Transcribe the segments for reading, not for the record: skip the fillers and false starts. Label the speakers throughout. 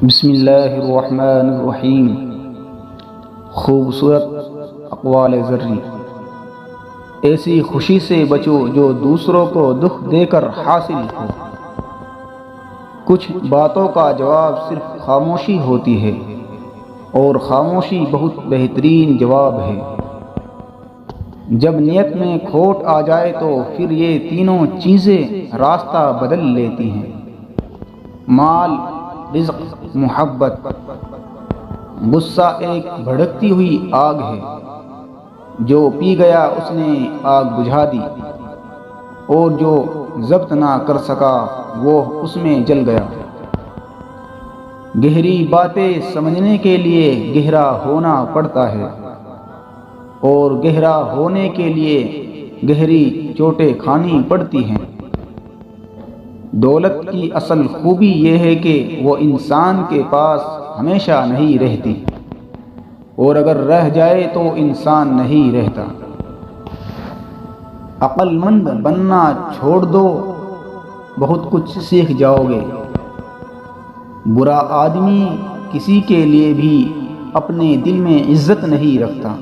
Speaker 1: بسم اللہ الرحمن الرحیم۔ خوبصورت اقوال زرعی۔ ایسی خوشی سے بچو جو دوسروں کو دکھ دے کر حاصل ہو۔ کچھ باتوں کا جواب صرف خاموشی ہوتی ہے، اور خاموشی بہت بہترین جواب ہے۔ جب نیت میں کھوٹ آ جائے تو پھر یہ تینوں چیزیں راستہ بدل لیتی ہیں: مال، رزق، محبت۔ غصہ ایک بھڑکتی ہوئی آگ ہے، جو پی گیا اس نے آگ بجھا دی، اور جو ضبط نہ کر سکا وہ اس میں جل گیا۔ گہری باتیں سمجھنے کے لیے گہرا ہونا پڑتا ہے، اور گہرا ہونے کے لیے گہری چوٹیں کھانی پڑتی ہیں۔ دولت کی اصل خوبی یہ ہے کہ وہ انسان کے پاس ہمیشہ نہیں رہتی، اور اگر رہ جائے تو انسان نہیں رہتا۔ عقل مند بننا چھوڑ دو، بہت کچھ سیکھ جاؤ گے۔ برا آدمی کسی کے لیے بھی اپنے دل میں عزت نہیں رکھتا،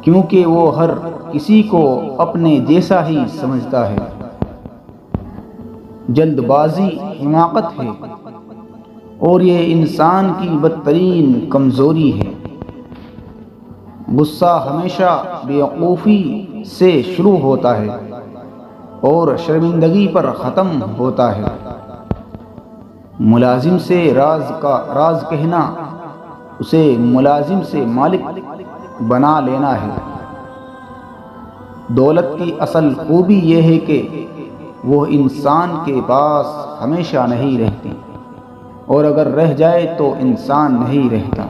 Speaker 1: کیونکہ وہ ہر کسی کو اپنے جیسا ہی سمجھتا ہے۔ جلد بازی حماقت ہے، اور یہ انسان کی بدترین کمزوری ہے۔ غصہ ہمیشہ بیوقوفی سے شروع ہوتا ہے اور شرمندگی پر ختم ہوتا ہے۔ ملازم سے راز کہنا اسے ملازم سے مالک بنا لینا ہے۔ دولت کی اصل خوبی یہ ہے کہ وہ انسان کے پاس ہمیشہ نہیں رہتی، اور اگر رہ جائے تو انسان نہیں رہتا۔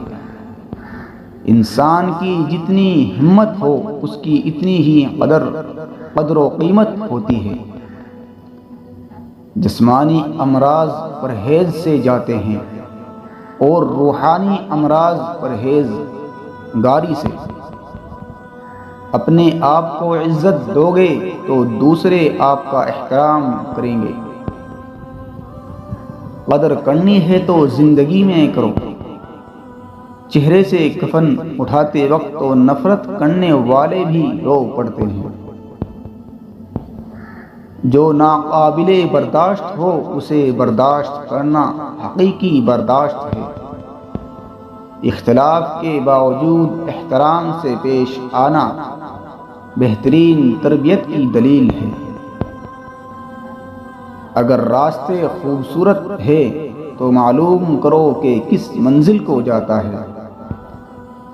Speaker 1: انسان کی جتنی ہمت ہو اس کی اتنی ہی قدر و قیمت ہوتی ہے۔ جسمانی امراض پرہیز سے جاتے ہیں، اور روحانی امراض پرہیزگاری سے۔ اپنے آپ کو عزت دو گے تو دوسرے آپ کا احترام کریں گے۔ قدر کرنی ہے تو زندگی میں کرو۔ چہرے سے کفن اٹھاتے وقت تو نفرت کرنے والے بھی رو پڑتے ہیں۔ جو ناقابل برداشت ہو اسے برداشت کرنا حقیقی برداشت ہے۔ اختلاف کے باوجود احترام سے پیش آنا بہترین تربیت کی دلیل ہے۔ اگر راستے خوبصورت ہے تو معلوم کرو کہ کس منزل کو جاتا ہے،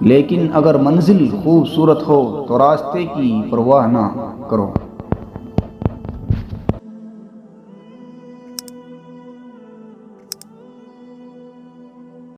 Speaker 1: لیکن اگر منزل خوبصورت ہو تو راستے کی پرواہ نہ کرو۔